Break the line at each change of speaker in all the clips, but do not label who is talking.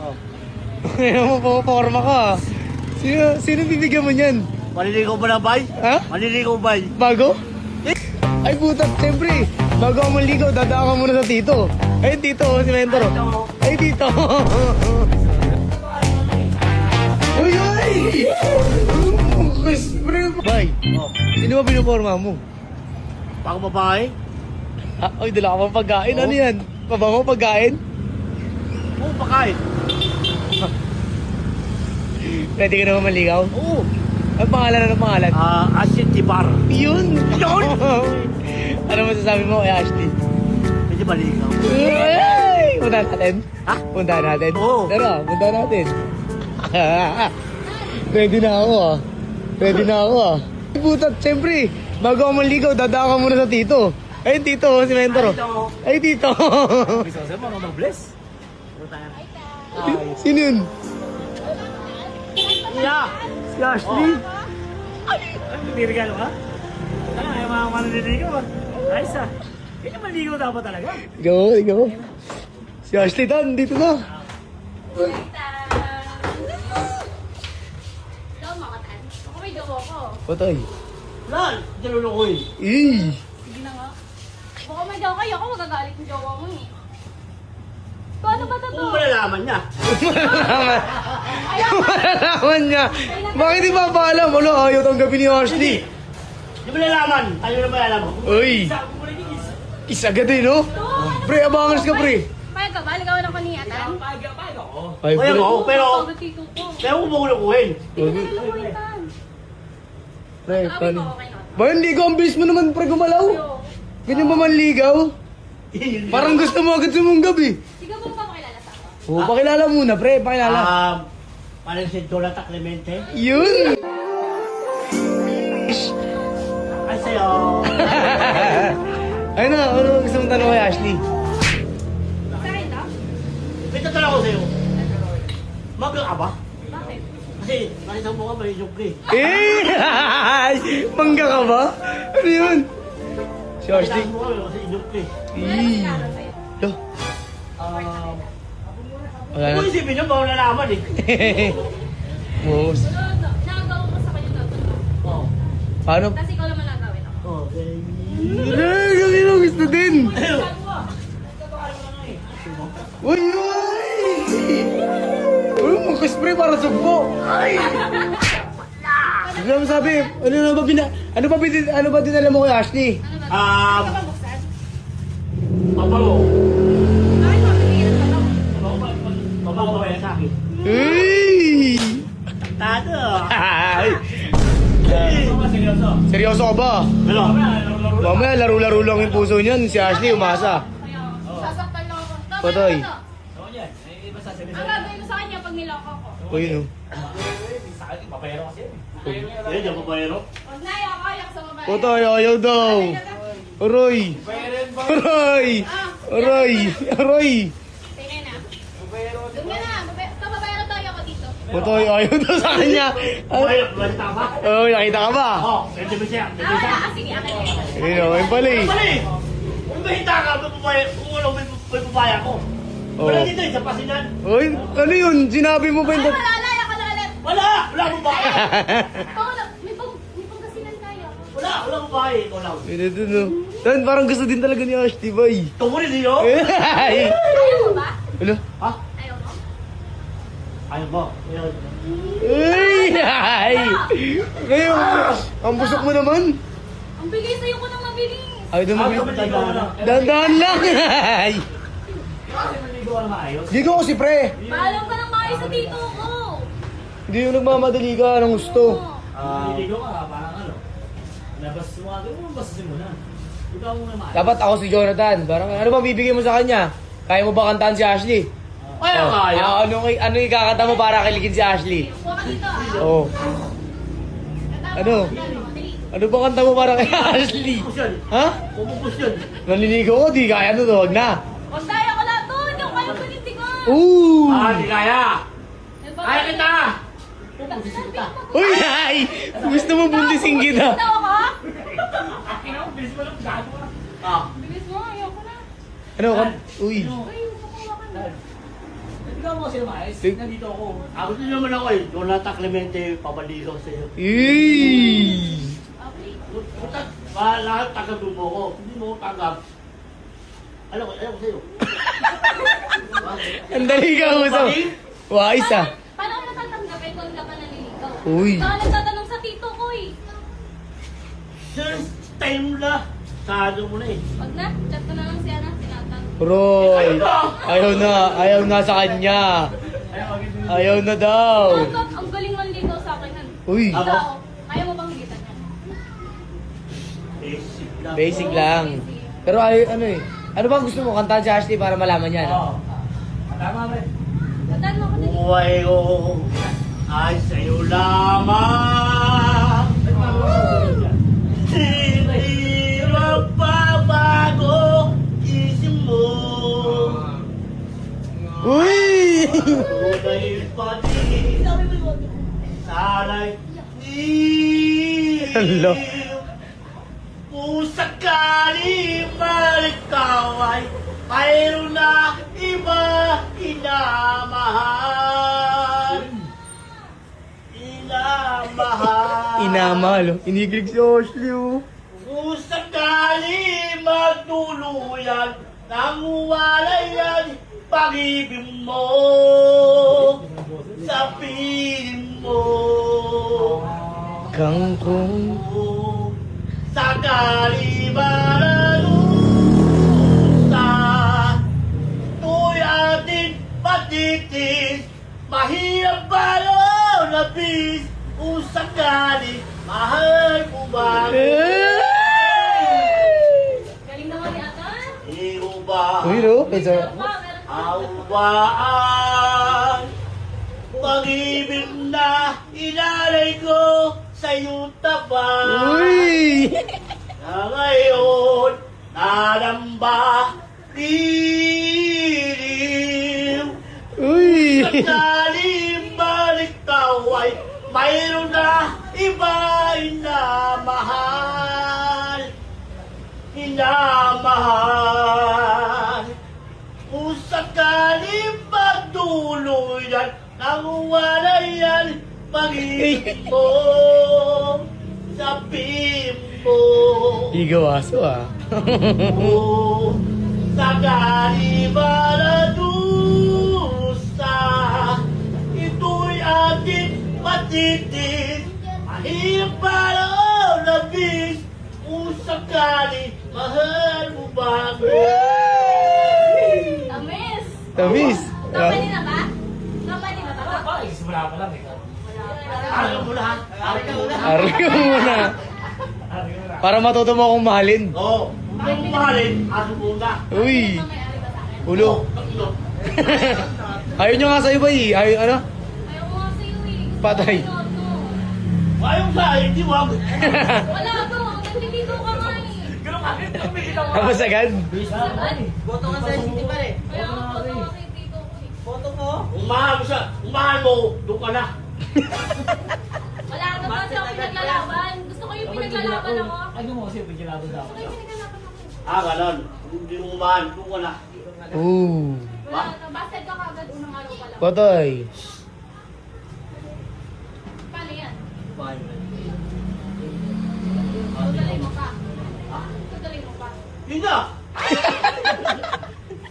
Oh.
Ngayon mo, pumaporma ka. Sino bibigyan mo niyan?
Maliligaw ba na, bay?
Ha?
Maliligaw, bay?
Bago? Ay puta, siyempre, bago ako maligaw, dadaan ka muna sa tito. Ay, tito, si Mentor. Ay, tito. Uy, uy! Bay,
Oh.
sino ba pinuporma mo?
Baka babae?
Ay, dala ka pang pagkain. Ano yan? Pabango pagkain?
Oo, pakain.
Pwede ka naman maligaw?
Oo.
Ang pangalan, ano pangalan?
Asin Tibar.
Yun!
Yun!
Ano masasabi mo kay Ashley?
Pwede maligaw.
Ay! Puntahan natin?
Ha?
Puntahan natin?
Oo.
Tara, puntahan natin. Ready na ako ah. Ready na ako ah. Putat, siyempre, bago ako maligaw, dadaan ka muna sa tito. Ay, tito, si Mentor. Ay, tito.
Gusto ko sa'yo, mga bless.
Sino yun?
Yeah! Si Ashley! Ay, nirigalo ka? Ay, mga mananiligaw ah. Ayos ah. Hindi maligaw dapat talaga.
Ikaw. Si Ashley tan, dito na.
Ikaw, makatan. Ako may gawa ko.
Patay.
Lal! Nalulukoy.
Eh.
Sige na nga. Baka may gawa kayo, ako magagalit yung gawa mo eh. Paano ba ito?
Kung malalaman niya.
Malalaman niya. Bakit di ba paalam? Wala, ayaw tanggapin ni Ashley.
Hindi malalaman. Tayo na malalaman.
Uy. Kiss agad eh, no? Pre, abangas ka, pre.
Payag ka ba? Ligawan ako ni Atan?
Ay,
Kaya
pre.
mo, pero...
Pagod tito ko.
Pero kung bukulukuhin.
Hindi na nila mo Atan.
Pre,
Awit
paano?
ko kay Not.
Ba, hindi ko ang bilis mo naman, pre, gumalaw. Ganyan ba manligaw? Parang gusto mo agad sumunggab eh.
Sige mo ba makilala sa ako?
Oo, pakilala muna, pre, pakilala.
Parang si Dolata Clemente.
Yun!
Ay, sa'yo.
Ayun na, ano gusto mong tanong kay Ashley?
Sa akin to?
May tatanong ako sa'yo. Magka ka ba?
Bakit?
Kasi nakita mo ka ba yung joke eh.
Eh! Mangga ka ba? Ano yun? Si Ashley?
Nakita mo ka kasi joke eh.
Wala ba sinara sa'yo?
Yo. Wala na.
Kung isipin nyo, bawal nalaman eh.
Moos.
Nagawa ko sa kanya to.
Oo.
Paano?
Tapos ikaw naman nagawin ako.
Oo, baby.
Ay, kami na gusto din.
Ayun.
Uy, uy! Uy, magkaspray para sugpo. Ay! Ano mo sabi? Ano ba dinala mo kay Ashley?
Ano ba? Hindi ka ba buksan?
Pabango.
Bakit mo pipigilan ka ba?
Pabango ba yan sa akin?
Hey!
Tado.
Ay!
Seryoso.
Seryoso ka ba?
Ano?
Mamaya, laro-laro lang yung puso niyan. Si Ashley, umasa.
Sasaktan lang ako. Tama
Patay.
na. Ang gagawin mo sa kanya pag niloko ko.
O yun o.
Yan, yung pabayero.
Huwag na, ayaw sa babae.
Patay, ayaw daw. Aroy! Aroy! Aroy! Aroy!
Tingnan na. Doon ka na. Kababayaran tayo ako dito.
Patay, ayaw daw sa kanya.
Pabayero, balita ka ba?
Oh, nakita ka ba?
Oo, pwede ba siya? Pwede siya?
Ah, sige, akin yan.
Ayun o, ayun pala eh.
Mali! Kung mahita ka, kung wala may papaya ko. Wala
Oo.
dito, isa pa sinan.
Oy, ano yun? Sinabi mo ba
Ay,
yung...
wala, alala ka na ulit.
Wala! Wala akong babae!
May pagkasinan tayo.
Wala akong babae. Ikaw lang.
Ito dun o. Dan, parang gusto din talaga ni Ashley, boy.
Ikaw mo rin, Leo?
Ay!
Ayaw mo ba?
Ano?
Ha?
Ayaw mo?
Ayaw mo. Ayaw.
Ay! Ay! Ngayon, ang busok mo naman.
Ang bilis sa'yo ko nang mabilis.
Ay, doon
Ayaw
mo.
mo ligaw na.
Dahan-dahan lang. Ay!
Kasi maligaw na maayos.
Hindi ko kasi, pre.
Paalam ka ng maayos sa tito ko.
Hindi yung nagmamadali ka ng gusto.
Maligaw ka, parang ano. Labas mo, basta simulan. Ikaw muna maayos.
Dapat ako si Jonathan. Parang, ano ba bibigyan mo sa kanya? Kaya mo ba kantahan si Ashley?
Ayaw ka, ayaw.
Ano ikakanta mo para kiligin si Ashley?
Huwag ka dito ah.
Oo. Ano? Ano ba kanta mo para kay Ashley?
Pupus yun.
Ha?
Pupus yun.
Naliligaw ko, di kaya to, wag na.
Huwag tayo ko na to. Hindi ko kaya panindigan.
Ooh!
Di kaya. Kaya kita. Pupusin kita.
Uy, ay! Gusto mo buntising kita.
Ito ako?
Akin ako, bilis mo lang. Gago ka. Ah.
Bilis mo, ayoko na.
Ano? Uy.
Ay, papawa ka na.
Ikaw mo sila maayos.
Tig-
Nandito ako.
Ako din naman ako eh. Jonathan Clemente, papaligaw sa'yo.
Eee!
Putak, lahat tagad mo ko. Hindi mo ko tagap. Alam ko sa'yo.
Ang dali ka usap. Wais ah.
Paano ko natatanggapin kung hindi ka pa naliligaw?
Uy.
Baka nagtatanong sa tito ko eh.
Since time na, sado mo na eh.
Wag na, chat ko na lang si Ana, si Nathan.
Roy. Ayaw na sa kanya. Ayaw na daw.
Nathan, ang galing manligaw sa akin. Han.
Uy.
Ikaw, kaya mo bang higitan yan?
Basic lang.
Basic lang. Pero ano eh. Ano ba gusto mo kantahan si Ashley para malaman niya?
Oo. Tama ba?
Kantaan mo ako dali.
Buhay ko ay sa'yo lamang. Hindi magbabago isip mo.
Uy!
Tunay pa din. Sana'y
Hello.
kung sakali man ikaw ay mayroon na iba inamahal.
Inamahal. Iniglig si Ashley oh.
Kung sakali magtuluyan nang walayan pag-ibig mo sa piling mo.
Kangkong.
Sakali maralusa tuy ating patitis mahirap balo labis kung sakali mahal mo ba
Galing naman ni Atan.
iyo ba
Uy no? Pwede.
Meron pa, meron pa.
awaan pag-ibig na inalay ko sa iyong tabang.
Uy!
Na ngayon, naramba, dilim.
Uy!
Sakaling balik ay mayroon na iba inamahal. Inamahal. Kung sakaling magtuluyan, nang walayan, pag-ibig mo sa mo.
Igaw aso ah.
Oh, sakali maladusa, ito'y ating patitis. Mahirap para o labis, kung sakali mahal mo ba ako?
Tamis.
Tamis.
Kapani na ba? Kapani na ba?
Pa, isimula pa lang eh.
Ayaw mo na, ayaw mo na.
Ari ka muna. Para matuto mo akong mahalin.
Oo, kung mahalin, aso muna.
Uy!
May-ari ba sa akin?
Ulo.
Tatlo.
Ayaw nyo nga sa'yo ba eh? Ayaw ano?
Ayaw ko nga sa'yo eh.
Patay.
Ayaw sa hindi wag.
Wala to. Nandito ka nga eh.
Ganun ka rin, kumikita mo.
Tapos agad?
Saan?
Boto nga sa city pare.
Kaya nga po to kasi dito ko eh.
Boto mo?
Kung mahal mo siya, kung mahal mo, doon ka na.
Wala naman kasi ako pinaglalaban. Gusto ko yung pinaglalaban ako.
Ano mo kasi pagkilado daw?
Gusto ko yung pinaglalaban ako.
Ganon. Kung hindi mo mahal, doon ka na.
Ooh.
Wala na. Basted ka kagad unang araw pa lang.
Patay.
Paano yan?
Bye.
Tutuloy mo pa. Tutuloy mo pa.
Hindi na.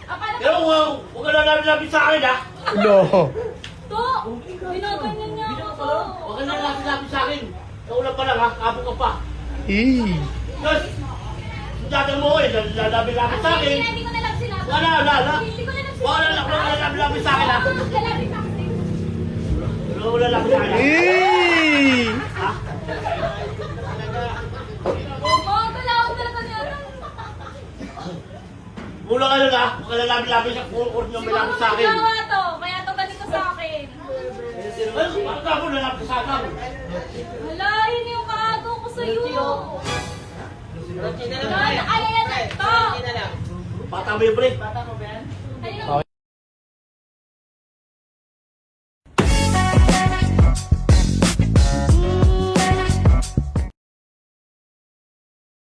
Paano
Pero huwag ka na labi sa akin ha.
No.
to? Binaganyan niya ako.
Huwag ka na labi sa akin. Nauna pa lang ha, kapag ka pa.
Eh.
Yes. Dati mo eh, lalabi-labi sa akin.
Hindi ko na lang sinabi.
Wala.
Hindi ko na lang sinabi.
Wala lalabi sa akin ha.
Lalabi sa akin.
Wala lalabi sa akin ha.
Eh.
Ha?
Oo, kalawang talaga niya.
Mula ka nun ha, huwag ka na labi sa kung yung may labi sa akin.
Siguro magawa to. Kaya to ganito sa akin.
Ay, bakit ako lalabi sa akin?
Wala, yun yung kaago ko sa'yo.
Rochi na lang
Wala,
pare.
kaya yan na to.
Rochi na lang.
Bata mo yung pre.
Bata mo